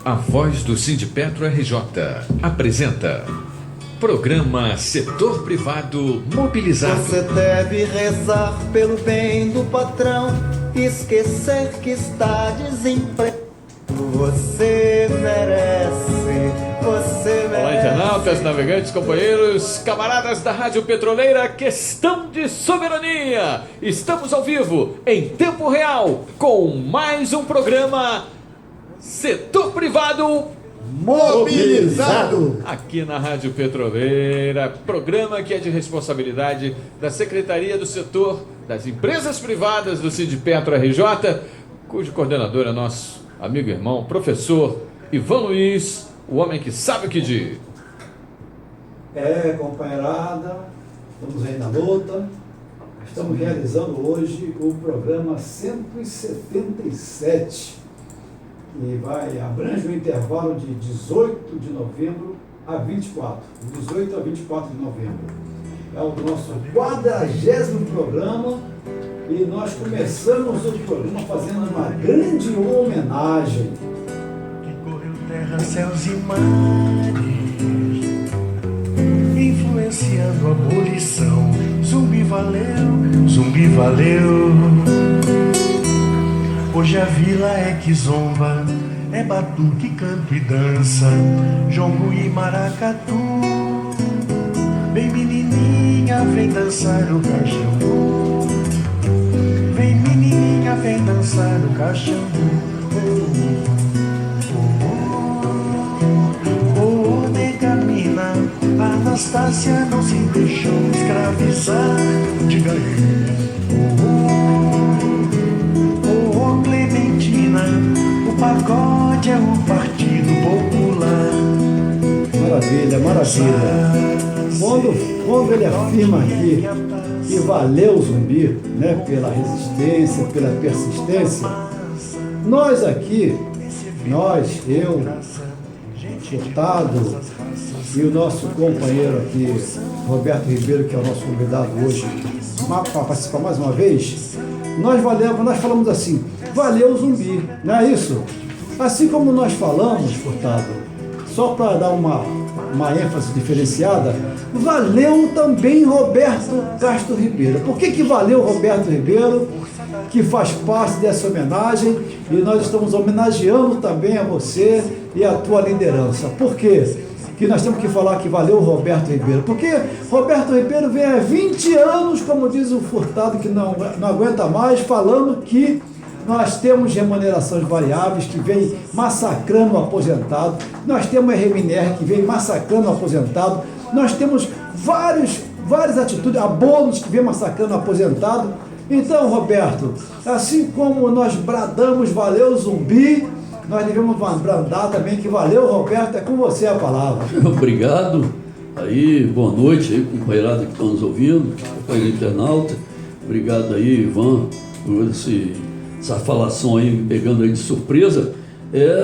A voz do Sindipetro RJ apresenta Programa Setor Privado Mobilizado. Você deve rezar pelo bem do patrão, esquecer que está desempregado. Você merece. Olá, internautas, navegantes, companheiros, camaradas da Rádio Petroleira, questão de soberania. Estamos ao vivo, em tempo real, com mais um programa Setor Privado Mobilizado. Aqui na Rádio Petroleira, programa que é de responsabilidade da Secretaria do Setor das Empresas Privadas do Sindipetro RJ, cujo coordenador é nosso amigo e irmão, professor Ivan Luiz, o homem que sabe o que diz. Companheirada, estamos aí na luta. Estamos realizando hoje o programa 177, que abrange o intervalo de 18 de novembro a 24, 18 a 24 de novembro. É o nosso 40º programa e nós começamos o programa fazendo uma grande homenagem. Que correu terra, céus e mares, influenciando a abolição. Zumbi valeu, Zumbi valeu. Hoje a vila é que zomba, é batuque, canto e dança, jongo e maracatu. Vem menininha, vem dançar o caixão. Vem menininha, vem dançar o caixão. Oh, Negamina, Anastácia não se deixou escravizar. Diga aí. Oh, Clementina, o pagode é o Partido Popular. Maravilha, maravilha. Quando ele afirma aqui que valeu o Zumbi, né, pela resistência, pela persistência, nós aqui, eu, Furtado e o nosso companheiro aqui, Roberto Ribeiro, que é o nosso convidado hoje, para participar mais uma vez, nós falamos assim, valeu o Zumbi, não é isso? Assim como nós falamos, Furtado, só para dar uma ênfase diferenciada, valeu também Roberto Castro Ribeiro. Por que valeu Roberto Ribeiro, que faz parte dessa homenagem, e nós estamos homenageando também a você e a tua liderança? Por quê que nós temos que falar que valeu Roberto Ribeiro? Porque Roberto Ribeiro vem há 20 anos, como diz o Furtado, que não aguenta mais, falando que nós temos remunerações variáveis que vem massacrando o aposentado, nós temos a RMNR que vem massacrando o aposentado, nós temos várias atitudes, a bônus que vem massacrando o aposentado. Então, Roberto, assim como nós bradamos valeu Zumbi, nós devemos bradar também que valeu Roberto. É com você a palavra. Obrigado. Aí, boa noite aí, companheirada que estão nos ouvindo, companheiro internauta. Obrigado aí, Ivan, por essa falação aí, me pegando aí de surpresa.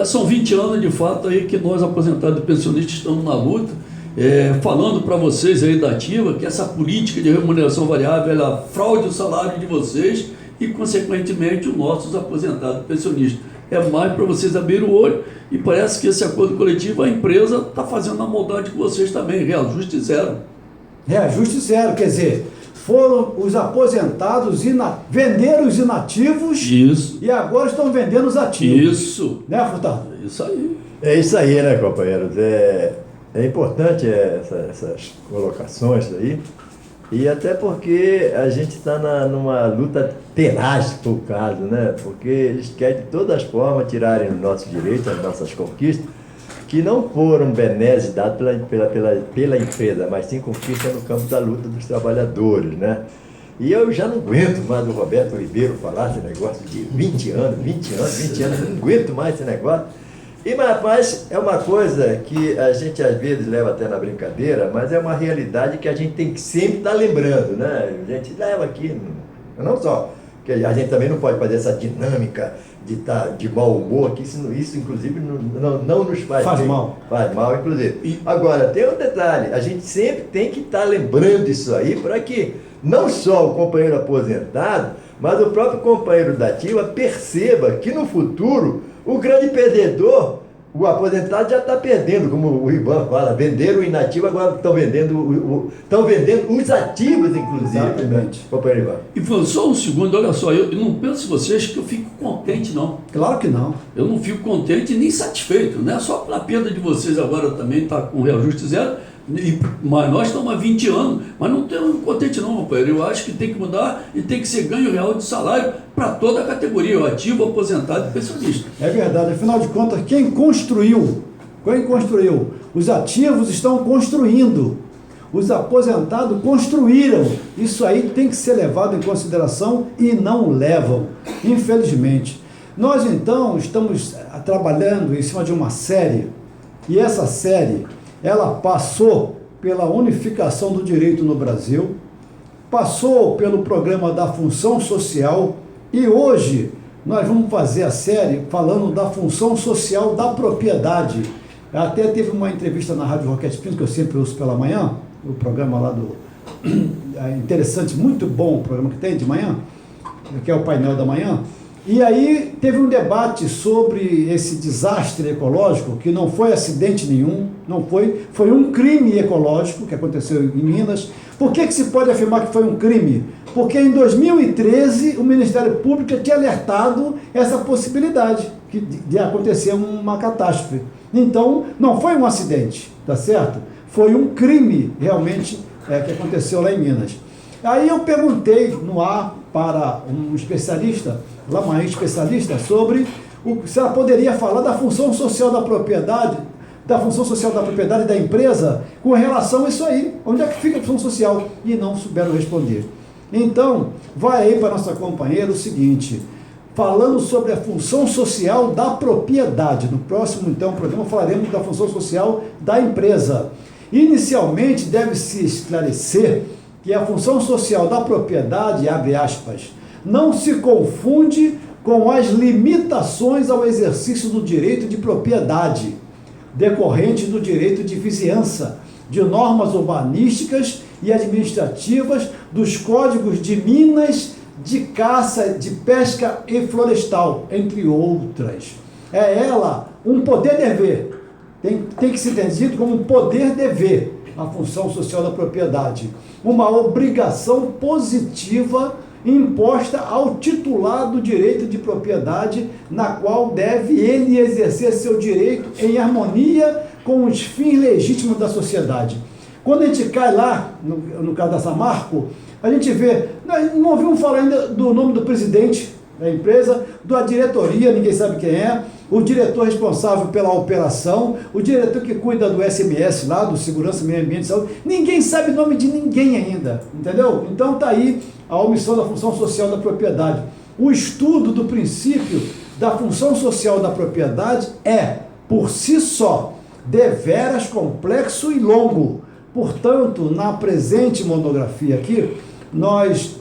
São 20 anos de fato aí que nós, aposentados e pensionistas, estamos na luta, falando para vocês aí da ativa que essa política de remuneração variável, ela fraude o salário de vocês e, consequentemente, os nossos aposentados e pensionistas. É mais para vocês abrir o olho, e parece que esse acordo coletivo, a empresa está fazendo a maldade com vocês também, reajuste zero. Reajuste zero, quer dizer, foram os aposentados, venderam os inativos. Isso. E agora estão vendendo os ativos. Isso. Né, Furtado? Isso aí. É isso aí, né, companheiros? É importante essas colocações aí, e até porque a gente está numa luta tenaz por caso, né? Porque eles querem de todas as formas tirarem os nossos direitos, as nossas conquistas, que não foram benesses dados pela empresa, mas sim conquista no campo da luta dos trabalhadores, né? E eu já não aguento mais o Roberto Ribeiro falar esse negócio de 20 anos, não aguento mais esse negócio. Mas é uma coisa que a gente às vezes leva até na brincadeira, mas é uma realidade que a gente tem que sempre estar lembrando, né? A gente leva aqui, não só, que a gente também não pode fazer essa dinâmica de estar de mau humor, que isso inclusive não nos faz bem. Faz mal, inclusive. Agora, tem um detalhe, a gente sempre tem que estar lembrando isso aí, para que não só o companheiro aposentado, mas o próprio companheiro da ativa perceba que no futuro o grande perdedor o aposentado já está perdendo, como o Ivan fala, venderam o inativo, agora estão vendendo, os ativos, inclusive. Exatamente. Companheiro Ivan. E foi só um segundo, olha só, eu não penso vocês que eu fico contente, não. Claro que não. Eu não fico contente nem satisfeito, não é só pela perda de vocês agora também, está com reajuste zero, mas nós estamos há 20 anos, mas não estamos contentes não, companheiro. Eu acho que tem que mudar e tem que ser ganho real de salário para toda a categoria, o ativo, o aposentado e pensionista. É verdade, afinal de contas, quem construiu? Os ativos estão construindo, os aposentados construíram. Isso aí tem que ser levado em consideração e não levam, infelizmente. Nós então estamos trabalhando em cima de uma série, e essa série ela passou pela unificação do direito no Brasil, passou pelo programa da função social, e hoje nós vamos fazer a série falando da função social da propriedade. Até teve uma entrevista na Rádio Roquete Pinto, que eu sempre ouço pela manhã, o programa lá do... interessante, muito bom o programa que tem de manhã, que é o painel da manhã. E aí teve um debate sobre esse desastre ecológico, que não foi acidente nenhum, foi um crime ecológico que aconteceu em Minas. Por que se pode afirmar que foi um crime? Porque em 2013 o Ministério Público tinha alertado essa possibilidade de acontecer uma catástrofe. Então, não foi um acidente, tá certo? Foi um crime realmente que aconteceu lá em Minas. Aí eu perguntei no ar para um especialista, uma especialista, sobre se ela poderia falar da função social da propriedade, da empresa, com relação a isso aí. Onde é que fica a função social? E não souberam responder. Então, vai aí para nossa companheira o seguinte, falando sobre a função social da propriedade. No próximo, então, programa falaremos da função social da empresa. Inicialmente, deve-se esclarecer que a função social da propriedade, abre aspas, não se confunde com as limitações ao exercício do direito de propriedade, decorrente do direito de vizinhança, de normas urbanísticas e administrativas, dos códigos de minas, de caça, de pesca e florestal, entre outras. É ela um poder-dever, tem que ser entendido como um poder-dever, a função social da propriedade, uma obrigação positiva imposta ao titular do direito de propriedade, na qual deve ele exercer seu direito em harmonia com os fins legítimos da sociedade. Quando a gente cai lá, no caso da Samarco, a gente vê, não ouvimos falar ainda do nome do presidente da empresa, da diretoria, ninguém sabe quem é, o diretor responsável pela operação, o diretor que cuida do SMS lá, do Segurança, Meio Ambiente e Saúde, ninguém sabe o nome de ninguém ainda, entendeu? Então está aí a omissão da função social da propriedade. O estudo do princípio da função social da propriedade é, por si só, deveras complexo e longo. Portanto, na presente monografia aqui, nós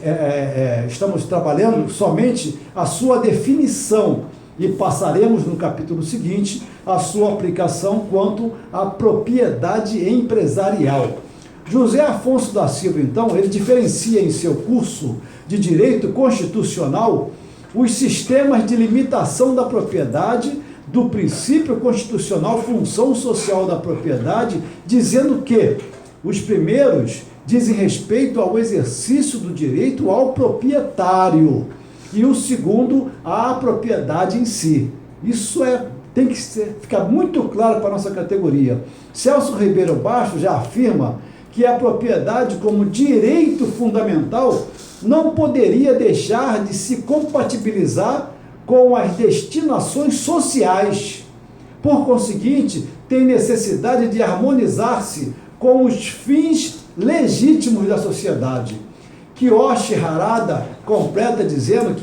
estamos trabalhando somente a sua definição e passaremos no capítulo seguinte a sua aplicação quanto à propriedade empresarial. José Afonso da Silva, então, ele diferencia em seu curso de Direito Constitucional os sistemas de limitação da propriedade do princípio constitucional função social da propriedade, dizendo que os primeiros dizem respeito ao exercício do direito ao proprietário e o segundo à propriedade em si. Isso tem que ficar muito claro para a nossa categoria. Celso Ribeiro Bastos já afirma que a propriedade como direito fundamental não poderia deixar de se compatibilizar com as destinações sociais. Por conseguinte, tem necessidade de harmonizar-se com os fins legítimos da sociedade. Kiyoshi Harada completa dizendo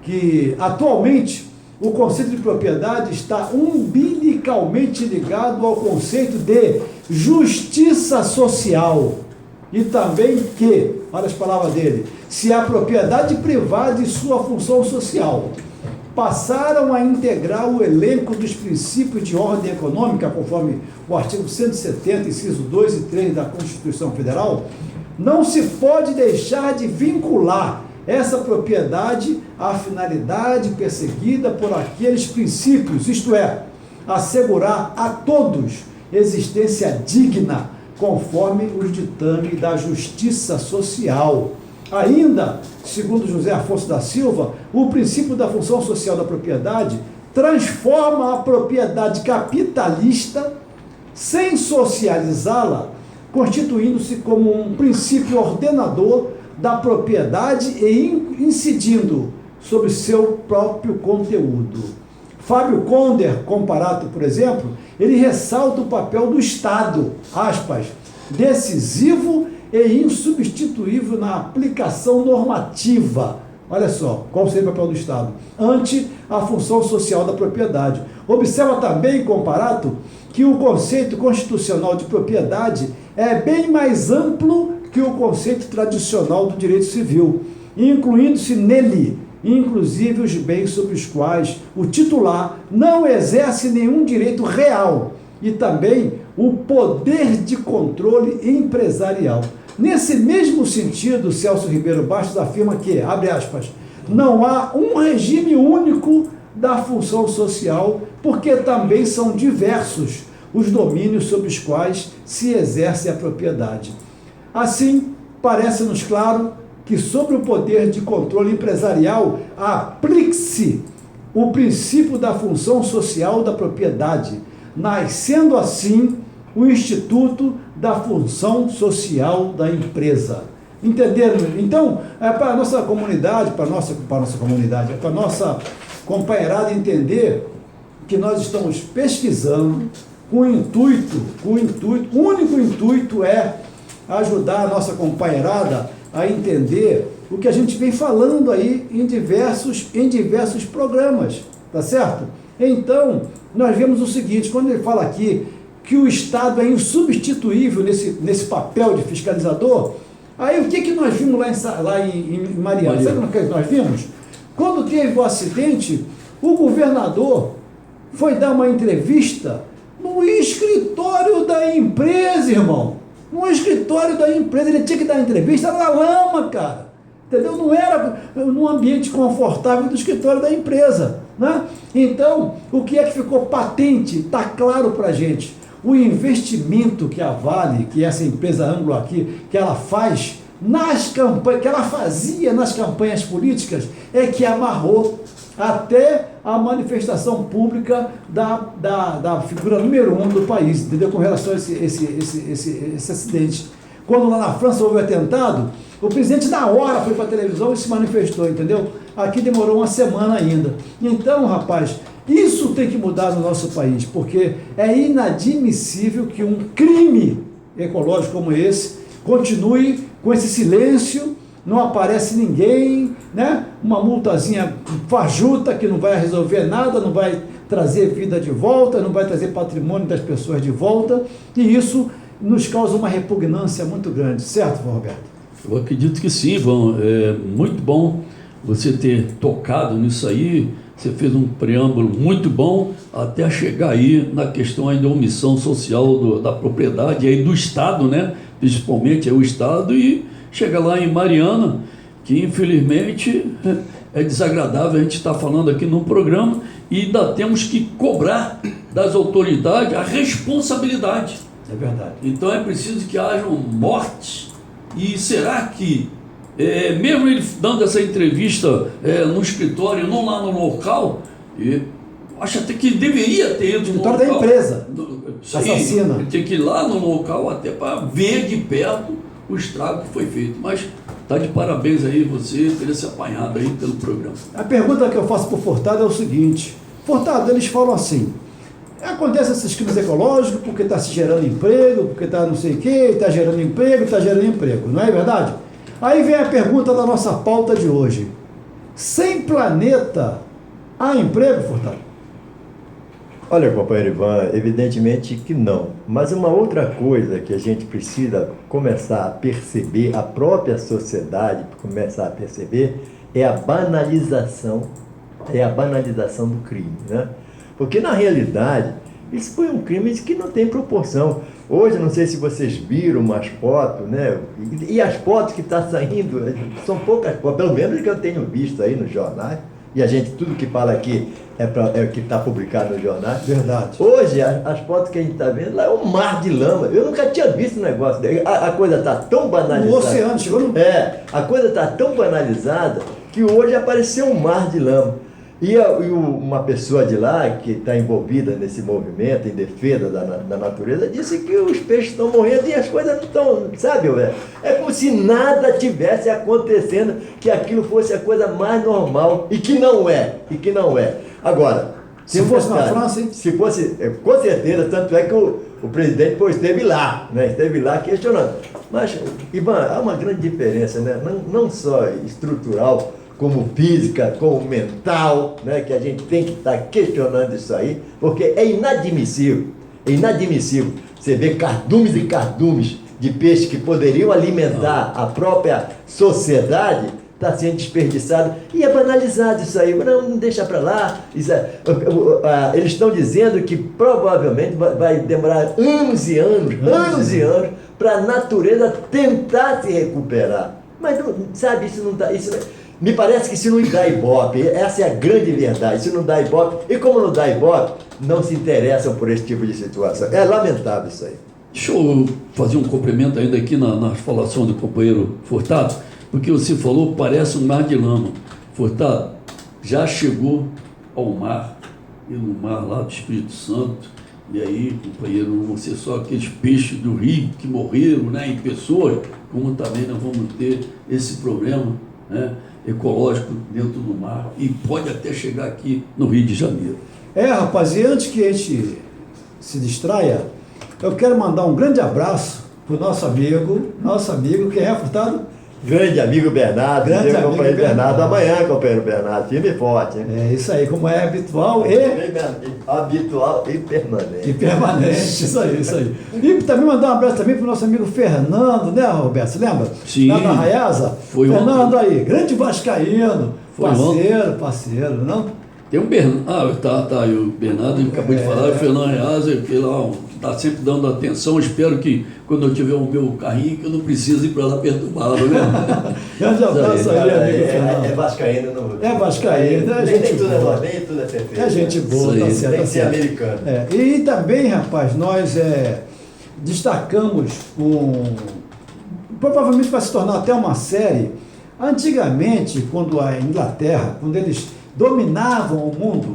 que atualmente o conceito de propriedade está umbilicalmente ligado ao conceito de justiça social. E também que, olha as palavras dele, se a propriedade privada e sua função social passaram a integrar o elenco dos princípios de ordem econômica, conforme o artigo 170, inciso 2 e 3 da Constituição Federal, não se pode deixar de vincular essa propriedade à finalidade perseguida por aqueles princípios, isto é, assegurar a todos existência digna, conforme os ditames da justiça social. Ainda, segundo José Afonso da Silva, o princípio da função social da propriedade transforma a propriedade capitalista, sem socializá-la, constituindo-se como um princípio ordenador da propriedade e incidindo sobre seu próprio conteúdo. Fábio Conder Comparato, por exemplo, ele ressalta o papel do Estado, aspas, decisivo e insubstituível na aplicação normativa. Olha só, qual seria o papel do Estado? Ante a função social da propriedade. Observa também, Comparato, que o conceito constitucional de propriedade é bem mais amplo que o conceito tradicional do direito civil, incluindo-se nele, inclusive os bens sobre os quais o titular não exerce nenhum direito real e também o poder de controle empresarial. Nesse mesmo sentido, Celso Ribeiro Bastos afirma que, abre aspas, não há um regime único da função social, porque também são diversos os domínios sobre os quais se exerce a propriedade. Assim, parece-nos claro que sobre o poder de controle empresarial aplique-se o princípio da função social da propriedade, nascendo assim o Instituto da Função Social da Empresa. Entenderam? Então, para a nossa comunidade, para a nossa companheirada entender que nós estamos pesquisando com o único intuito é ajudar a nossa companheirada a entender o que a gente vem falando aí em diversos programas, tá certo? Então, nós vemos o seguinte, quando ele fala aqui que o Estado é insubstituível nesse papel de fiscalizador, aí o que nós vimos lá em Mariana? Sabe o que nós vimos? Quando teve o acidente, o governador foi dar uma entrevista no escritório da empresa, irmão. No escritório da empresa, ele tinha que dar entrevista na lama, cara. Entendeu? Não era num ambiente confortável do escritório da empresa, né? Então, o que é que ficou patente, está claro para a gente? O investimento que a Vale, que essa empresa Anglo aqui, que ela faz nas campanhas, que ela fazia nas campanhas políticas, é que amarrou até a manifestação pública da figura número 1 do país, entendeu? Com relação a esse acidente. Quando lá na França houve o atentado, o presidente na hora foi para a televisão e se manifestou, entendeu? Aqui demorou uma semana ainda. Então, rapaz, isso tem que mudar no nosso país, porque é inadmissível que um crime ecológico como esse continue com esse silêncio, não aparece ninguém, né? Uma multazinha fajuta que não vai resolver nada, não vai trazer vida de volta, não vai trazer patrimônio das pessoas de volta, e isso nos causa uma repugnância muito grande, certo, Roberto? Eu acredito que sim, Ivan. É muito bom você ter tocado nisso aí. Você fez um preâmbulo muito bom até chegar aí na questão aí da omissão social da propriedade aí do Estado, né? Principalmente é o Estado, e chega lá em Mariana, que infelizmente é desagradável a gente estar falando aqui no programa, e ainda temos que cobrar das autoridades a responsabilidade. É verdade. Então é preciso que hajam mortes. E será que, mesmo ele dando essa entrevista no escritório, não lá no local, acho até que deveria ter ido no local. Da empresa assassina. Ele tem que ir lá no local até para ver de perto o estrago que foi feito. Mas está de parabéns aí você ter se apanhado aí pelo programa. A pergunta que eu faço para o Furtado é o seguinte: Furtado, eles falam assim, acontece esses crimes ecológicos porque está se gerando emprego, porque está não sei o que, está gerando emprego, não é verdade? Aí vem a pergunta da nossa pauta de hoje: sem planeta há emprego, Furtado? Olha, companheiro Ivan, evidentemente que não. Mas uma outra coisa que a gente precisa começar a perceber, a própria sociedade começar a perceber, é a banalização do crime, né? Porque, na realidade, isso foi um crime que não tem proporção. Hoje, não sei se vocês viram umas fotos, né? E as fotos que estão saindo, são poucas fotos, pelo menos que eu tenho visto aí nos jornais, e a gente, tudo que fala aqui é o que está publicado nos jornais. Verdade. Hoje, as fotos que a gente está vendo lá é um mar de lama. Eu nunca tinha visto um negócio dele. A coisa está tão banalizada. O oceano chegou no... A coisa está tão banalizada que hoje apareceu um mar de lama. E uma pessoa de lá, que está envolvida nesse movimento em defesa da natureza, disse que os peixes estão morrendo e as coisas não estão, sabe, velho? É como se nada tivesse acontecendo, que aquilo fosse a coisa mais normal, e que não é. Agora, Se fosse na França, hein? se fosse, com certeza, tanto é que o presidente esteve lá, né? Esteve lá questionando. Mas, Ivan, há uma grande diferença, né? Não só estrutural, como física, como mental, né? Que a gente tem que estar questionando isso aí, porque é inadmissível você ver cardumes e cardumes de peixe que poderiam alimentar a própria sociedade, está sendo desperdiçado, e é banalizado isso aí, não deixa para lá. Eles estão dizendo que provavelmente vai demorar anos e anos para a natureza tentar se recuperar. Mas, sabe, isso não dá... Me parece que isso não dá ibope, essa é a grande verdade, isso não dá ibope, e como não dá ibope, não se interessam por esse tipo de situação. É lamentável isso aí. Deixa eu fazer um complemento ainda aqui na falação do companheiro Furtado, porque você falou, parece um mar de lama. Furtado, já chegou ao mar, e no mar lá do Espírito Santo, e aí, companheiro, não vão ser só aqueles peixes do rio que morreram, né, em pessoas, como também nós vamos ter esse problema, né, ecológico dentro do mar, e pode até chegar aqui no Rio de Janeiro. Rapaz, e antes que a gente se distraia, eu quero mandar um grande abraço para o nosso amigo, quem é, Furtado? Grande amigo Bernardo, companheiro Bernardo, amanhã, companheiro Bernardo, firme e forte, hein? É isso aí, como é habitual e permanente. E permanente, isso aí. E também mandar um abraço também para o nosso amigo Fernando, né, Roberto? Você lembra? Sim. Lá na Arraiasa. Foi Fernando ontem. aí, grande vascaíno, Foi parceiro, não? Tem um Bernardo, tá aí o Bernardo acabou de falar, o Fernando Reasa, que lá está sempre dando atenção. Espero que quando eu tiver o meu carrinho, que eu não precise ir para lá perturbá-lo, né? Grande abraço aí, amigo Fernando. É vascaíno. É vascaíno, é gente tudo boa. nem tudo é perfeito. É gente boa, Isso aí, tá certo. tem Tá que ser certo. americano. E também, rapaz, nós destacamos provavelmente vai se tornar até uma série. Antigamente, quando a Inglaterra, quando eles dominavam o mundo,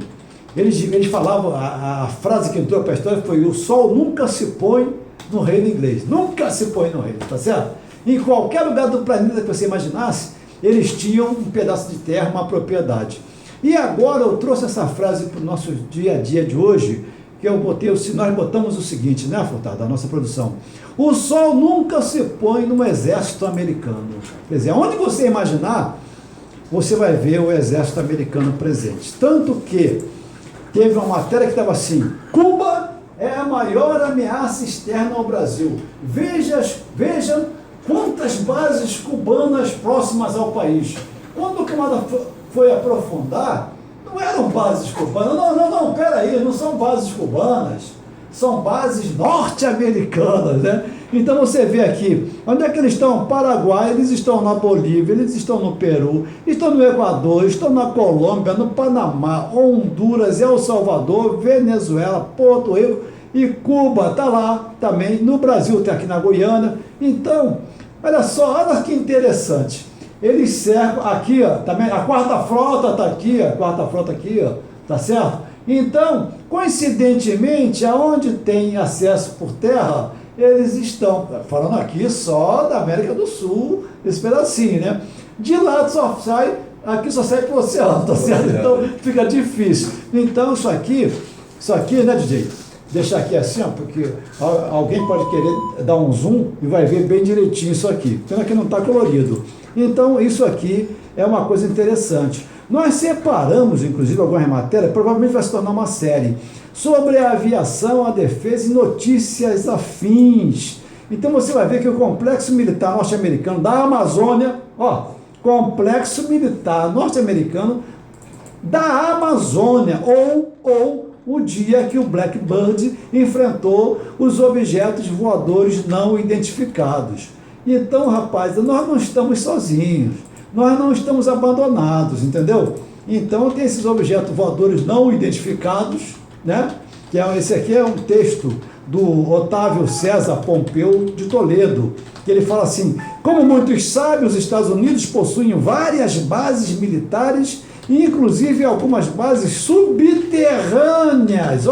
eles falavam, a frase que entrou para a história foi: o sol nunca se põe no reino inglês. Nunca se põe no reino, tá certo? Em qualquer lugar do planeta que você imaginasse, eles tinham um pedaço de terra, uma propriedade. E agora eu trouxe essa frase para o nosso dia a dia de hoje, que nós botamos o seguinte, né, Furtado, da nossa produção: o sol nunca se põe no exército americano. Quer dizer, onde você imaginar, você vai ver o exército americano presente. Tanto que teve uma matéria que estava assim: Cuba é a maior ameaça externa ao Brasil. Vejam quantas bases cubanas próximas ao país. Quando o camarada foi aprofundar, não eram bases cubanas. Não, peraí, não são bases cubanas, são bases norte-americanas, né? Então você vê aqui, onde é que eles estão? Paraguai, eles estão na Bolívia, eles estão no Peru, estão no Equador, estão na Colômbia, no Panamá, Honduras, El Salvador, Venezuela, Porto Rico e Cuba está lá também. No Brasil tem aqui na Guiana. Então, olha só, olha que interessante. Eles cercam aqui, ó, também a quarta frota está aqui, ó, tá certo? Então, coincidentemente, aonde tem acesso por terra, eles estão, falando aqui só da América do Sul, esse pedacinho, né? De lá aqui só sai pro oceano, tá certo? Então fica difícil. Então isso aqui, né, DJ? Deixar aqui assim, ó, porque alguém pode querer dar um zoom e vai ver bem direitinho isso aqui. Pena que não está colorido. Então isso aqui é uma coisa interessante. Nós separamos, inclusive, algumas matérias, provavelmente vai se tornar uma série, sobre a aviação, a defesa e notícias afins. Então você vai ver que o Complexo Militar Norte-Americano da Amazônia, Complexo Militar Norte-Americano da Amazônia, ou o dia que o Blackbird enfrentou os objetos voadores não identificados. Então, rapaz, nós não estamos sozinhos, nós não estamos abandonados, entendeu? Então tem esses objetos voadores não identificados, né? Esse aqui é um texto do Otávio César Pompeu de Toledo, que ele fala assim: como muitos sabem, os Estados Unidos possuem várias bases militares, inclusive algumas bases subterrâneas.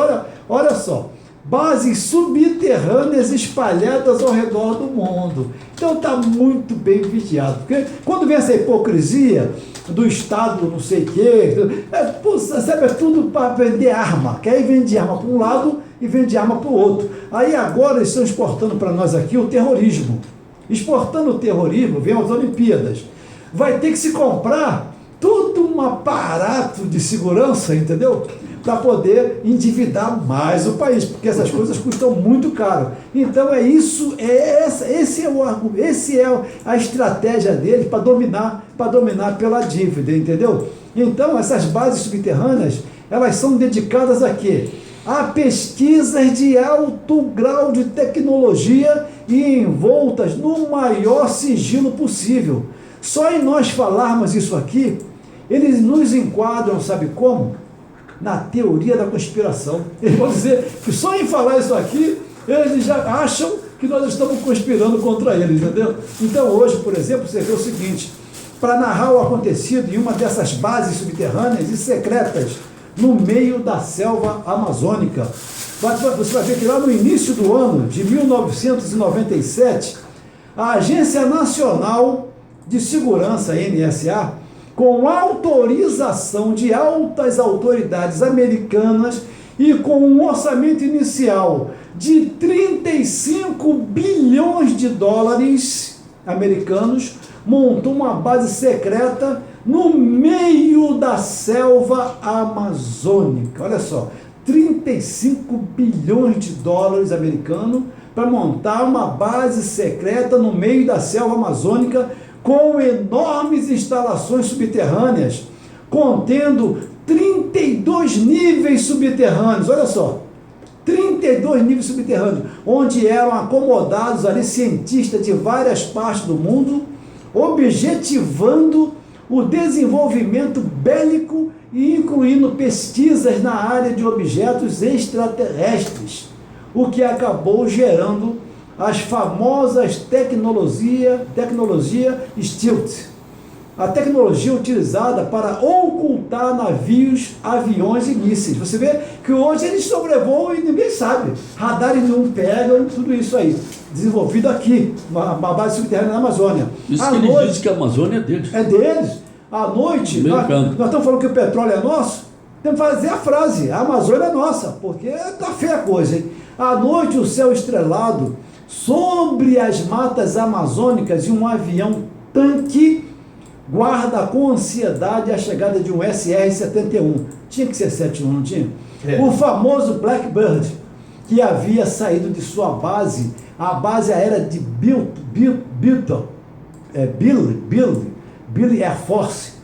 Olha só, bases subterrâneas espalhadas ao redor do mundo. Então está muito bem vigiado. Porque quando vem essa hipocrisia do Estado não sei o quê, sabe, é tudo para vender arma. Que aí vende arma para um lado e vende arma para o outro. Aí agora eles estão exportando para nós aqui o terrorismo. Exportando o terrorismo, vem as Olimpíadas. Vai ter que se comprar todo um aparato de segurança, entendeu? Para poder endividar mais o país, porque essas coisas custam muito caro. Então é isso, esse é a estratégia deles para dominar pela dívida, entendeu? Então essas bases subterrâneas, elas são dedicadas a quê? A pesquisas de alto grau de tecnologia e envoltas no maior sigilo possível. Só em nós falarmos isso aqui, eles nos enquadram, sabe como? Na teoria da conspiração. Eles vão dizer que só em falar isso aqui, eles já acham que nós estamos conspirando contra eles, entendeu? Então hoje, por exemplo, você vê o seguinte: para narrar o acontecido em uma dessas bases subterrâneas e secretas no meio da selva amazônica, você vai ver que lá no início do ano de 1997, a Agência Nacional de Segurança, NSA, com autorização de altas autoridades americanas e com um orçamento inicial de 35 bilhões de dólares americanos, montou uma base secreta no meio da selva amazônica. Olha só, 35 bilhões de dólares americanos para montar uma base secreta no meio da selva amazônica, com enormes instalações subterrâneas, contendo 32 níveis subterrâneos. Olha só, 32 níveis subterrâneos, onde eram acomodados ali cientistas de várias partes do mundo, objetivando o desenvolvimento bélico e incluindo pesquisas na área de objetos extraterrestres, o que acabou gerando as famosas tecnologia stealth, a tecnologia utilizada para ocultar navios, aviões e mísseis. Você vê que hoje eles sobrevoam e ninguém sabe, radares não pegam, tudo isso aí, desenvolvido aqui, uma base subterrânea na Amazônia. Isso que eles dizem que a Amazônia é deles. É deles. À noite, nós estamos falando que o petróleo é nosso, temos que fazer a frase: a Amazônia é nossa, porque está feia a coisa, hein? À noite, o céu estrelado, sobre as matas amazônicas, e um avião tanque guarda com ansiedade a chegada de um SR-71. Tinha que ser 71, não tinha? O famoso Blackbird, que havia saído de sua base, a base aérea de Billy Air Force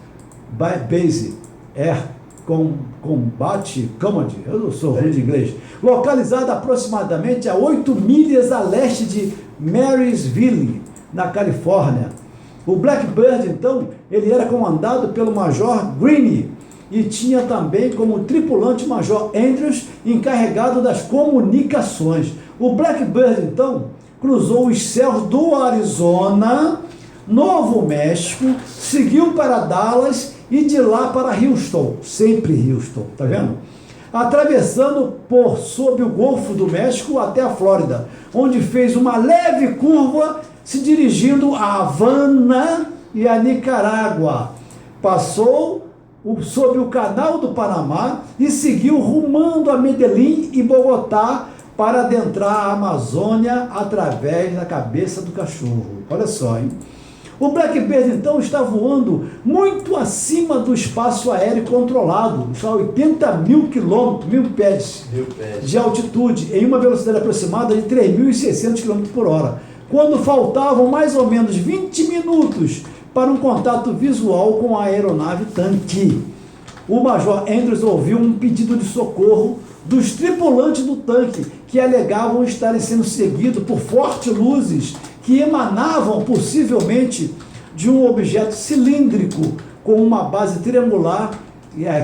Base Air Combat Command, eu não sou ruim de inglês, localizada aproximadamente a 8 milhas a leste de Marysville, na Califórnia. O Blackbird, então, ele era comandado pelo Major Greene e tinha também como tripulante o Major Andrews, encarregado das comunicações. O Blackbird, então, cruzou os céus do Arizona, Novo México, seguiu para Dallas e de lá para Houston, sempre Houston, tá vendo? Atravessando sob o Golfo do México até a Flórida, onde fez uma leve curva se dirigindo a Havana e a Nicarágua. Passou sob o Canal do Panamá e seguiu rumando a Medellín e Bogotá para adentrar a Amazônia através da Cabeça do Cachorro. Olha só, hein? O Blackbird, então, está voando muito acima do espaço aéreo controlado, a 80 mil pés de altitude, em uma velocidade aproximada de 3.600 km por hora, quando faltavam mais ou menos 20 minutos para um contato visual com a aeronave tanque. O Major Andrews ouviu um pedido de socorro dos tripulantes do tanque, que alegavam estarem sendo seguidos por fortes luzes que emanavam possivelmente de um objeto cilíndrico com uma base triangular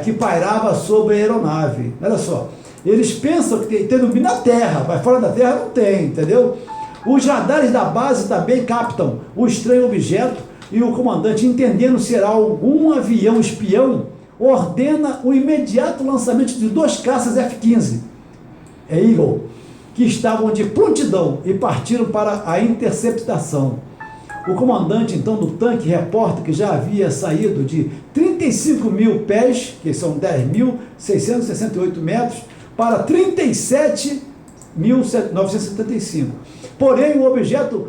que pairava sobre a aeronave. Olha só, eles pensam que tem domínio na Terra, mas fora da Terra não tem, entendeu? Os radares da base também captam o estranho objeto e o comandante, entendendo ser algum avião espião, ordena o imediato lançamento de 2 caças F-15, Eagle, que estavam de prontidão e partiram para a interceptação. O comandante, então, do tanque reporta que já havia saído de 35 mil pés, que são 10.668 metros, para 37.975. Porém, o objeto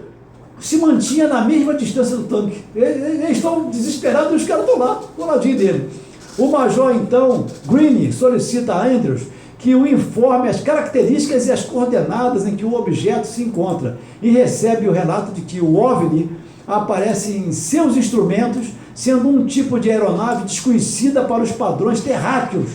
se mantinha na mesma distância do tanque. Eles estão desesperados e os caras estão lá, do ladinho dele. O major, então, Green, solicita a Andrews que o informe as características e as coordenadas em que o objeto se encontra e recebe o relato de que o OVNI aparece em seus instrumentos, sendo um tipo de aeronave desconhecida para os padrões terráqueos.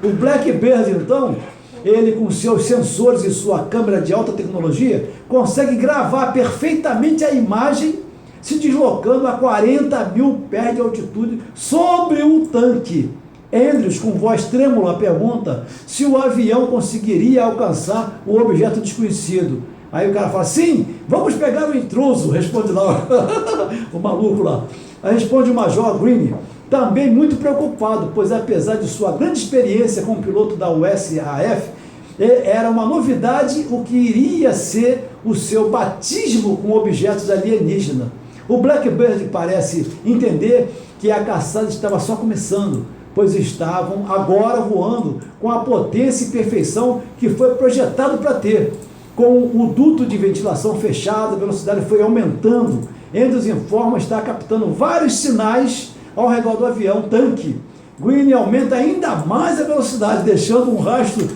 O Blackbird, então, ele com seus sensores e sua câmera de alta tecnologia, consegue gravar perfeitamente a imagem se deslocando a 40 mil pés de altitude sobre o tanque. Andrews, com voz trêmula, pergunta se o avião conseguiria alcançar o objeto desconhecido. Aí o cara fala, sim, vamos pegar o intruso, responde lá o maluco lá. Aí responde o Major Green, também muito preocupado, pois apesar de sua grande experiência como piloto da USAF, era uma novidade o que iria ser o seu batismo com objetos alienígenas. O Blackbird parece entender que a caçada estava só começando, pois estavam agora voando com a potência e perfeição que foi projetado para ter. Com o duto de ventilação fechado, a velocidade foi aumentando. Andrews informa estar captando vários sinais ao redor do avião tanque. Green aumenta ainda mais a velocidade, deixando um rastro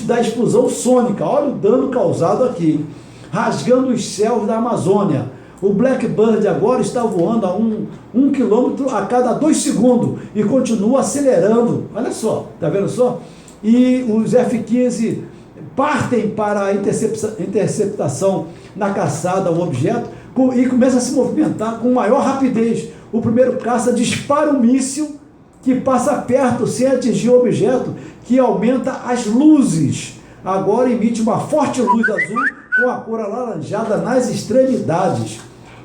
da explosão sônica. Olha o dano causado aqui, rasgando os céus da Amazônia. O Blackbird agora está voando a 1 km a cada 2 segundos e continua acelerando. Olha só, tá vendo só? E os F-15 partem para a interceptação na caçada ao objeto e começam a se movimentar com maior rapidez. O primeiro caça dispara um míssil que passa perto sem atingir o objeto, que aumenta as luzes. Agora emite uma forte luz azul com a cor alaranjada nas extremidades.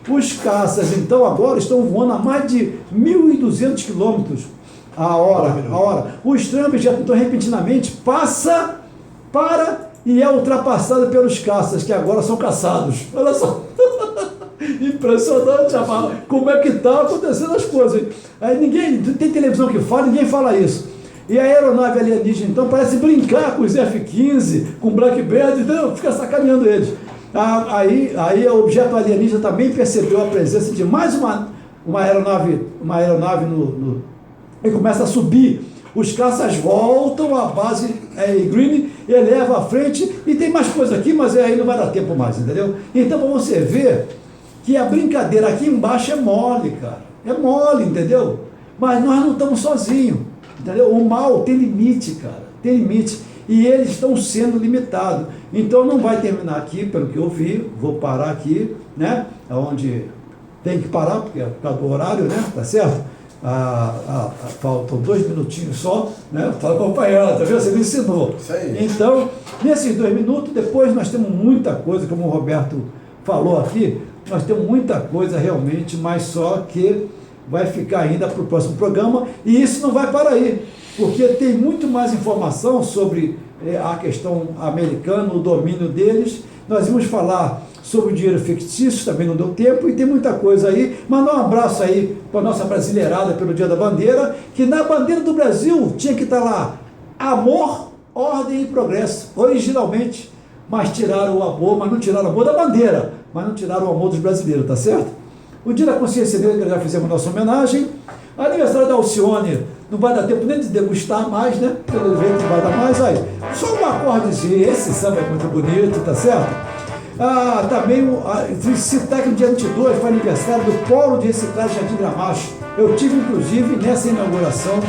Os caças, então, agora estão voando a mais de 1.200 km a hora. O estranho objeto, então, repentinamente passa e é ultrapassado pelos caças, que agora são caçados. Olha só. Impressionante, rapaz. Como é que está acontecendo as coisas. Aí ninguém, tem televisão que fala, ninguém fala isso. E a aeronave alienígena, então, parece brincar com os F-15, com o Blackbird, então fica sacaneando eles. Aí o objeto alienígena também percebeu a presença de mais uma aeronave e começa a subir. Os caças voltam à base Green, eleva à frente, e tem mais coisa aqui, mas aí não vai dar tempo mais, entendeu? Então, para você ver que a brincadeira aqui embaixo é mole, cara. É mole, entendeu? Mas nós não estamos sozinhos, entendeu? O mal tem limite, cara. Tem limite. E eles estão sendo limitados. Então não vai terminar aqui, pelo que eu vi. Vou parar aqui, né? Onde tem que parar, porque é por causa do horário, né? Tá certo? Faltam 2 minutinhos só, né? Fala acompanhando, tá vendo? Você me ensinou. Isso aí. Então, nesses 2 minutos, depois nós temos muita coisa, como o Roberto falou aqui, nós temos muita coisa realmente, mas só que vai ficar ainda para o próximo programa, e isso não vai parar aí, porque tem muito mais informação sobre a questão americana, o domínio deles. Nós vamos falar sobre o dinheiro fictício, também não deu tempo, e tem muita coisa aí. Mandar um abraço aí para a nossa brasileirada pelo Dia da Bandeira, que na bandeira do Brasil tinha que estar lá amor, ordem e progresso, originalmente, mas tiraram o amor, mas não tiraram o amor da bandeira, mas não tiraram o amor dos brasileiros, tá certo? O Dia da Consciência Negra, já fizemos nossa homenagem. Aniversário da Alcione, não vai dar tempo nem de degustar mais, né? Pelo jeito não vai dar mais. Aí, só um acordezinho, esse samba é muito bonito, tá certo? Também, citar que no dia 22 foi aniversário do Polo de Reciclagem Jardim Gramacho. Eu tive, inclusive, nessa inauguração,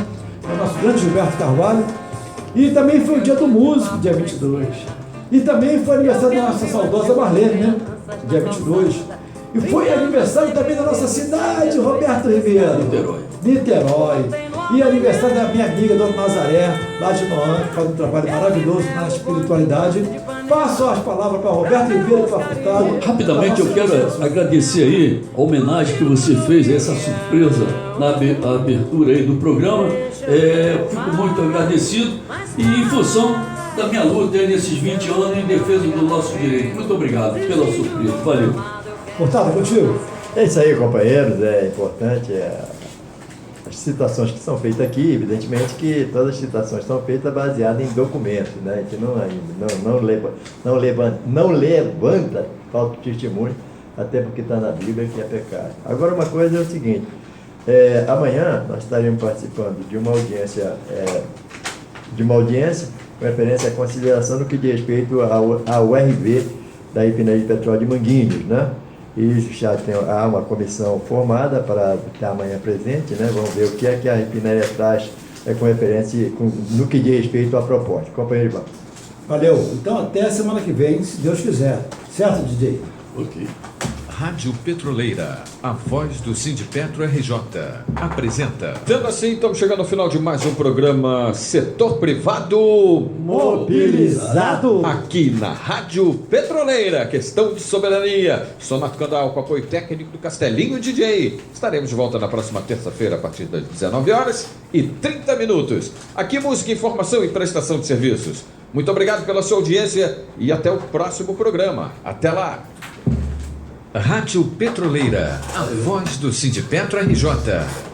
o nosso grande Gilberto Carvalho. E também foi o dia do músico, dia 22. E também foi aniversário da nossa saudosa Marlene, né? Dia 22. E foi aniversário também da nossa cidade, Roberto Ribeiro. Niterói. E aniversário da minha amiga, Dona Nazaré, lá de Noã, que faz um trabalho maravilhoso na espiritualidade. Passo as palavras para Roberto Ribeiro, para Furtado. Rapidamente, eu quero agradecer aí a homenagem que você fez, essa surpresa na abertura aí do programa. Fico muito agradecido e em função da minha luta aí nesses 20 anos em defesa do nosso direito. Muito obrigado pela surpresa. Valeu. Furtado, contigo. É isso aí, companheiros, é importante as citações que são feitas aqui, evidentemente que todas as citações são feitas baseadas em documentos, né? A gente não levanta falta de testemunho, até porque está na Bíblia que é pecado. Agora uma coisa é o seguinte, amanhã nós estaremos participando de uma audiência com referência à consideração no que diz respeito ao RV da refinaria de petróleo de Manguinhos, né? E já há uma comissão formada para estar amanhã presente, né? Vamos ver o que é que a refinaria traz com referência no que diz respeito à proposta. Companheiro Ivan. Valeu. Então até a semana que vem, se Deus quiser. Certo, DJ? Ok. Rádio Petroleira, a voz do Sindipetro RJ, apresenta. Sendo assim, estamos chegando ao final de mais um programa Setor Privado Mobilizado. Aqui na Rádio Petroleira, questão de soberania. Sonar Candal com apoio técnico do Castelinho DJ. Estaremos de volta na próxima terça-feira a partir das 19h30. Aqui música, informação e prestação de serviços. Muito obrigado pela sua audiência e até o próximo programa. Até lá! Rádio Petroleira, a voz do Sindipetro RJ,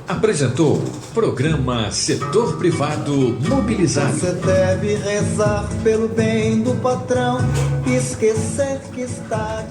apresentou programa Setor Privado Mobilizado. Você deve rezar pelo bem do patrão, esquecer que está